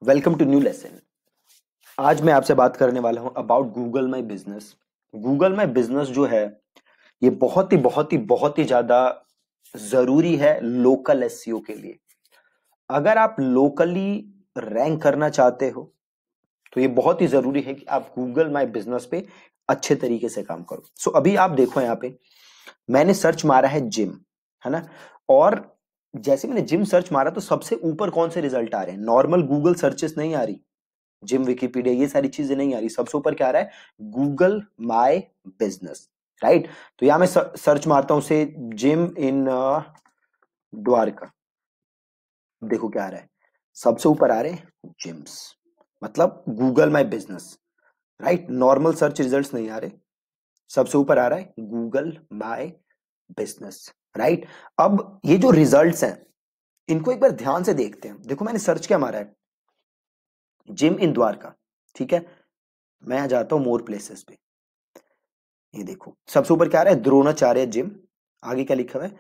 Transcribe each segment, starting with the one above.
Welcome to new lesson. आज मैं आपसे बात करने वाला हूं about Google my business. Google my business जो है ये बहुत ही ज्यादा जरूरी है लोकल एसईओ के लिए। अगर आप लोकली रैंक करना चाहते हो तो ये बहुत ही जरूरी है कि आप गूगल माई बिजनेस पे अच्छे तरीके से काम करो। अभी आप देखो यहाँ पे मैंने सर्च मारा है जिम, है ना। और जैसे मैंने जिम सर्च मारा तो सबसे ऊपर कौन से रिजल्ट आ रहे हैं? नॉर्मल गूगल सर्चेस नहीं आ रही, जिम विकिपीडिया ये सारी चीजें नहीं आ रही, सबसे ऊपर क्या आ रहा है? Google my business, right. तो यहां मैं सर्च मारता हूं से जिम इन द्वारका। देखो क्या आ रहा है, सबसे ऊपर आ रहे हैं जिम्स, मतलब Google my business, right. Normal search results नहीं आ रहे, सबसे ऊपर आ रहा है गूगल माय बिजनेस, राइट। अब ये जो रिजल्ट्स हैं इनको एक बार ध्यान से देखते हैं। देखो मैंने सर्च क्या मारा है, जिम इन द्वारका, ठीक है। मैं यहां जाता हूं मोर प्लेसेस पे, ये देखो सबसे ऊपर क्या आ रहा है? द्रोणाचार्य जिम। आगे क्या लिखा हुआ है?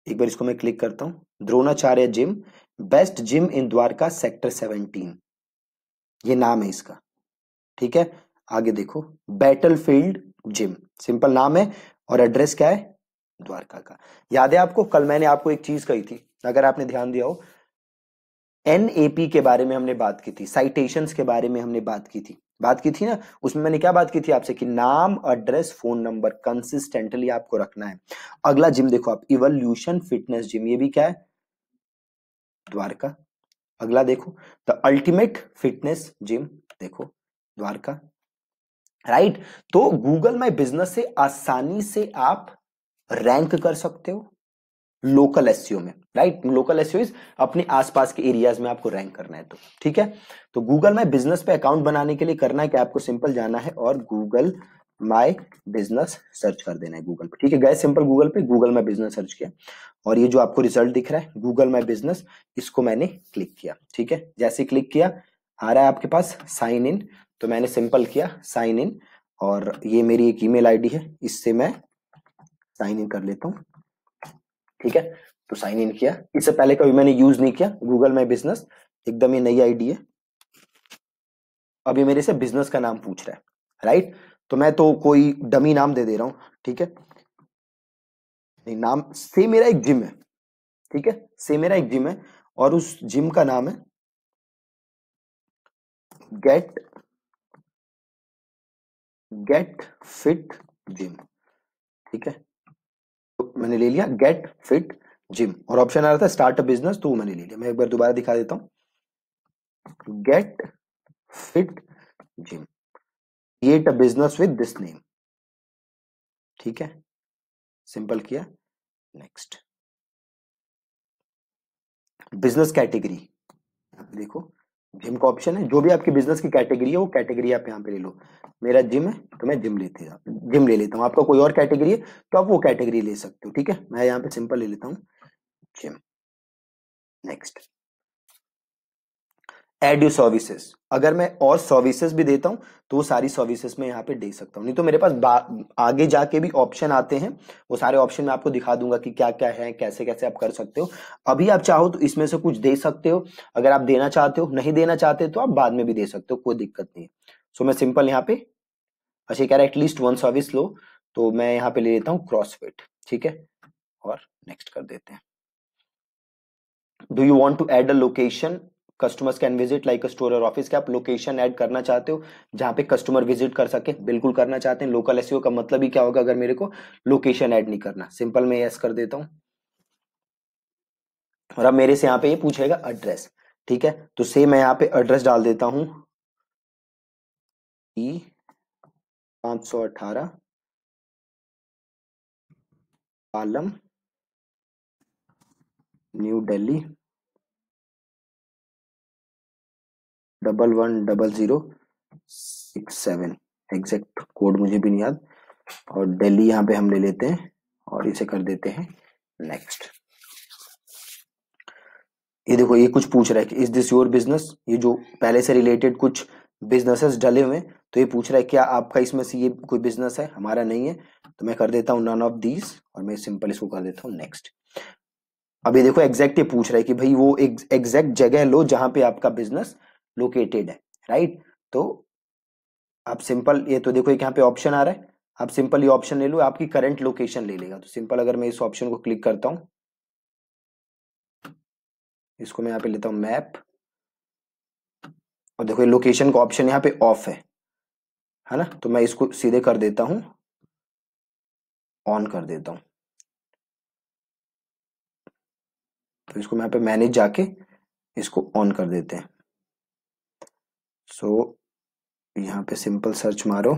एक बार इसको मैं क्लिक करता हूं, Dronacharya gym best gym in Dwarka sector 17, ये नाम है इसका, ठीक है। आगे देखो बैटलफील्ड जिम, सिंपल नाम है और एड्रेस क्या है? द्वारका का। याद है आपको कल मैंने आपको एक चीज कही थी, अगर आपने ध्यान दिया हो, एनएपी के बारे में हमने बात की थी, साइटेशंस के बारे में हमने बात की थी ना। उसमें मैंने क्या बात की थी आपसे कि नाम, एड्रेस, फोन नंबर कंसिस्टेंटली आपको रखना है। अगला जिम देखो आप, इवोल्यूशन फिटनेस जिम, ये भी क्या है? द्वारका। अगला देखो द अल्टीमेट फिटनेस जिम, देखो द्वारका, राइट। तो गूगल माई बिजनेस से आसानी से आप रैंक कर सकते हो लोकल एसईओ में, राइट। लोकल एसईओ इज अपने आसपास के एरियाज में आपको रैंक करना है, तो ठीक है। तो गूगल माय बिजनेस पे अकाउंट बनाने के लिए करना है कि आपको सिंपल जाना है और गूगल माय बिजनेस सर्च कर देना है गूगल पे, ठीक है। गए सिंपल गूगल पे, गूगल माय बिजनेस सर्च किया और ये जो आपको रिजल्ट दिख रहा है गूगल माय बिजनेस, इसको मैंने क्लिक किया, ठीक है। जैसे क्लिक किया आ रहा है आपके पास साइन इन, तो मैंने सिंपल किया साइन इन और ये मेरी एक ईमेल आईडी है, इससे मैं साइन इन कर लेता हूँ, ठीक है। तो साइन इन किया, इससे पहले कभी मैंने यूज नहीं किया गूगल माई बिजनेस, एकदम ये नई आईडी है। अभी मेरे से बिजनेस का नाम पूछ रहा है, राइट। तो मैं तो कोई डमी नाम दे दे रहा हूं, ठीक है। नहीं, नाम से मेरा एक जिम है, ठीक है, से मेरा एक जिम है और उस जिम का नाम है गेट गेट फिट जिम, ठीक है। तो मैंने ले लिया गेट फिट जिम और ऑप्शन आ रहा था स्टार्ट अ बिजनेस, तो वो मैंने ले लिया। मैं एक बार दोबारा दिखा देता हूं, get fit gym, create a business with this name, ठीक है। सिंपल किया, नेक्स्ट। बिजनेस कैटेगरी देखो, जिम का ऑप्शन है, जो भी आपकी बिजनेस की कैटेगरी है वो कैटेगरी आप यहाँ पे ले लो। मेरा जिम है तो मैं जिम ले लेता हूँ। आपका कोई और कैटेगरी है तो आप वो कैटेगरी ले सकते हो, ठीक है। मैं यहाँ पे सिंपल ले लेता हूँ gym, next. Add you services, अगर मैं और सर्विसेज भी देता हूं तो वो सारी सर्विसेज में यहाँ पे दे सकता हूँ, नहीं तो मेरे पास आगे जाके भी ऑप्शन आते हैं, वो सारे ऑप्शन मैं आपको दिखा दूंगा कि क्या क्या है, कैसे कैसे आप कर सकते हो। अभी आप चाहो तो इसमें से कुछ दे सकते हो, अगर आप देना चाहते हो, नहीं देना चाहते तो आप बाद में भी दे सकते हो, कोई दिक्कत नहीं है। मैं सिंपल यहाँ पे, अच्छा कह रहा है एटलीस्ट वन सर्विस लो, तो मैं यहाँ पे ले लेता हूँ क्रॉसफिट, ठीक है। और नेक्स्ट कर देते हैं। Do you want to add a location customers can visit like a store और ऑफिस? क्या आप लोकेशन ऐड करना चाहते हो जहां पे कस्टमर विजिट कर सके? बिल्कुल करना चाहते हैं। लोकल एसईओ का मतलब ही क्या होगा अगर मेरे को लोकेशन ऐड नहीं करना? सिंपल मैं यस कर देता हूं और अब मेरे से यहाँ पे ये पूछेगा एड्रेस, ठीक है। तो सेम मैं यहाँ पे एड्रेस डाल देता हूं, ई 518 Palam new Delhi 110067, exact code मुझे भी नहीं याद। और दिल्ली यहाँ पे हम ले लेते हैं और इसे कर देते हैं नेक्स्ट। ये देखो ये कुछ पूछ रहा है कि इज दिस योर बिजनेस, ये जो पहले से रिलेटेड कुछ बिजनेसेस डले हुए हैं, तो ये पूछ रहा है क्या आपका इसमें से ये कोई बिजनेस है? हमारा नहीं है, तो मैं कर देता हूँ नन ऑफ दीज और मैं सिंपल इसको कर देता हूँ नेक्स्ट। अब ये देखो एग्जैक्ट ये पूछ रहा है कि भाई वो एग्जैक्ट जगह लो जहां पे आपका बिजनेस लोकेटेड है, राइट। तो आप सिंपल, ये तो देखो एक यहाँ पे ऑप्शन आ रहा है, आप सिंपल ये ऑप्शन ले लो, आपकी करंट लोकेशन ले लेगा। तो सिंपल अगर मैं इस ऑप्शन को क्लिक करता हूँ, इसको मैं यहाँ पे लेता हूँ मैप, और देखो ये लोकेशन का ऑप्शन यहाँ पे ऑफ है ना। तो मैं इसको सीधे कर देता हूँ, ऑन कर देता हूँ। तो इसको मैं यहाँ पे मैनेज जाके इसको ऑन कर देते हैं। सो यहाँ पे सिंपल सर्च मारो,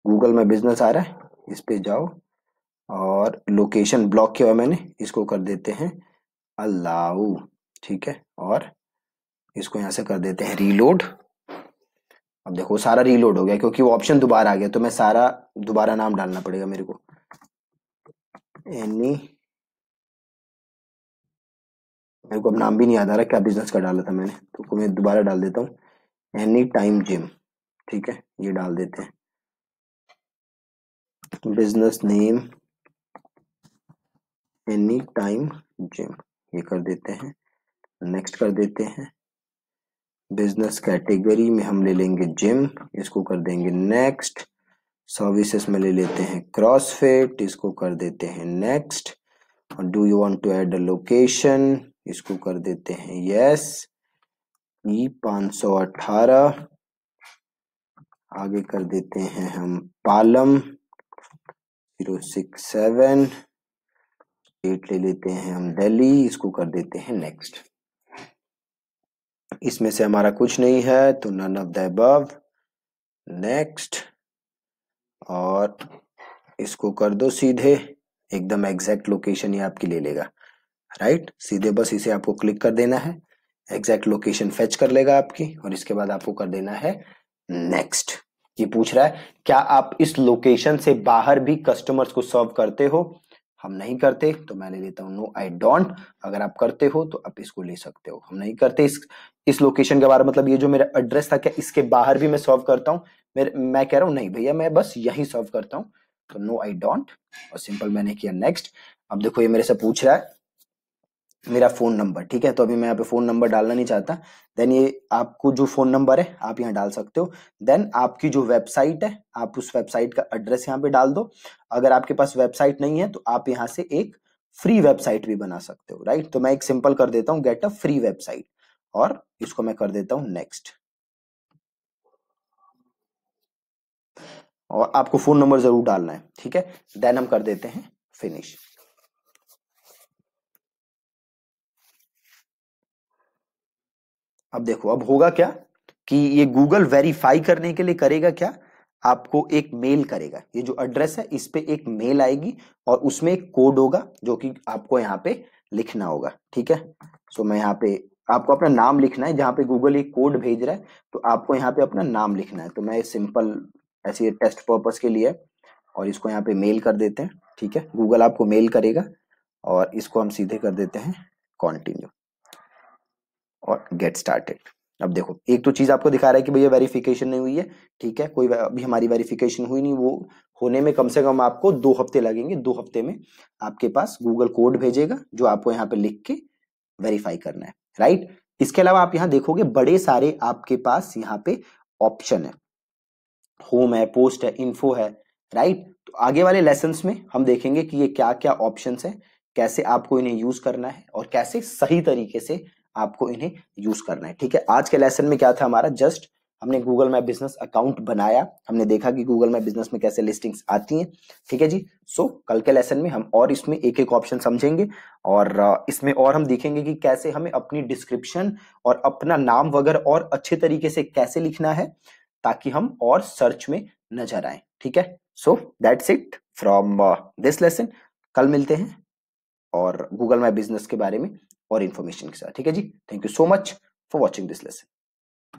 गूगल में बिजनेस आ रहा है, इस पे जाओ, और लोकेशन ब्लॉक किया हुआ मैंने, इसको कर देते हैं अलाउ, ठीक है। और इसको यहाँ से कर देते हैं रीलोड। अब देखो सारा रीलोड हो गया, क्योंकि वो ऑप्शन दोबारा आ गया, तो मैं सारा दोबारा नाम डालना पड़ेगा मेरे को। एनी, मेरे को अब नाम भी नहीं याद आ रहा क्या बिजनेस का डाला था मैंने, तो मैं दोबारा डाल देता हूँ, एनी टाइम जिम, ठीक है, ये डाल देते हैं। Business name any time gym, ये कर देते हैं, नेक्स्ट कर देते हैं। बिजनेस कैटेगरी में हम ले लेंगे जिम, इसको कर देंगे नेक्स्ट। सर्विसेज में ले लेते हैं क्रॉसफिट, इसको कर देते हैं नेक्स्ट। और do you want to add a location, इसको कर देते हैं यस। ई 518, आगे कर देते हैं हम पालम 067, स्टेट ले लेते हैं हम दिल्ली, इसको कर देते हैं नेक्स्ट। इसमें से हमारा कुछ नहीं है तो none of the above, next. और इसको कर दो सीधे, एकदम एग्जैक्ट लोकेशन ही आपकी ले लेगा, राइट। सीधे बस इसे आपको क्लिक कर देना है, एग्जैक्ट लोकेशन फेच कर लेगा आपकी, और इसके बाद आपको कर देना है नेक्स्ट। ये पूछ रहा है क्या आप इस लोकेशन से बाहर भी कस्टमर्स को सर्व करते हो। हम नहीं करते, तो मैं ले लेता हूँ नो आई डोंट। अगर आप करते हो तो आप इसको ले सकते हो। हम नहीं करते इस लोकेशन के बारे, मतलब ये जो मेरा एड्रेस था, क्या इसके बाहर भी मैं सर्व करता हूँ। मैं कह रहा हूँ नहीं भैया, मैं बस यही सर्व करता हूँ, तो नो आई डोंट, और सिंपल मैंने किया नेक्स्ट। अब देखो ये मेरे से पूछ रहा है मेरा फोन नंबर, ठीक है, तो अभी मैं यहाँ पे फोन नंबर डालना नहीं चाहता। देन ये आपको जो फोन नंबर है आप यहाँ डाल सकते हो। देन आपकी जो वेबसाइट है, आप उस वेबसाइट का एड्रेस यहाँ पे डाल दो। अगर आपके पास वेबसाइट नहीं है तो आप यहाँ से एक फ्री वेबसाइट भी बना सकते हो, राइट। तो मैं एक सिंपल कर देता हूँ गेट अ फ्री वेबसाइट, और इसको मैं कर देता हूँ नेक्स्ट। और आपको फोन नंबर जरूर डालना है, ठीक है। देन हम कर देते हैं फिनिश। अब देखो अब होगा क्या कि ये गूगल वेरीफाई करने के लिए करेगा क्या, आपको एक मेल करेगा। ये जो एड्रेस है इस पे एक मेल आएगी, और उसमें एक कोड होगा जो कि आपको यहाँ पे लिखना होगा, ठीक है। सो मैं यहाँ पे, आपको अपना नाम लिखना है, जहाँ पे गूगल एक कोड भेज रहा है तो आपको यहाँ पे अपना नाम लिखना है। तो मैं सिंपल ऐसे टेस्ट पर्पस के लिए, और इसको यहाँ पे मेल कर देते हैं, ठीक है। गूगल आपको मेल करेगा, और इसको हम सीधे कर देते हैं कॉन्टिन्यू, और गेट स्टार्टेड। अब देखो एक तो चीज आपको दिखा रहा है कि भैया वेरिफिकेशन नहीं हुई है, ठीक है, कोई अभी हमारी वेरिफिकेशन हुई नहीं। वो होने में कम से कम आपको 2 हफ्ते लगेंगे। 2 हफ्ते में आपके पास गूगल कोड भेजेगा जो आपको यहाँ पे लिख के वेरीफाई करना है, राइट। इसके अलावा आप यहाँ देखोगे बड़े सारे आपके पास यहाँ पे ऑप्शन है, होम है, पोस्ट है, इन्फो है, राइट। तो आगे वाले लेसन्स में हम देखेंगे कि ये क्या क्या ऑप्शंस है, कैसे आपको इन्हें यूज करना है, और कैसे सही तरीके से आपको इन्हें यूज करना है, ठीक है। आज के लेसन में क्या था हमारा, जस्ट हमने गूगल मैप बिजनेस अकाउंट बनाया, हमने देखा कि गूगल मैप बिजनेस में कैसे लिस्टिंग्स आती हैं, ठीक है जी। सो कल के लेसन में हम और इसमें एक एक ऑप्शन समझेंगे, और इसमें और हम देखेंगे कि कैसे हमें अपनी डिस्क्रिप्शन और अपना नाम वगैरह और अच्छे तरीके से कैसे लिखना है, ताकि हम और सर्च में नजर आए, ठीक है। So that's it from this lesson. कल मिलते हैं और गूगल माई बिजनेस के बारे में और इन्फॉर्मेशन के साथ, ठीक है जी। Thank you so much for watching this lesson.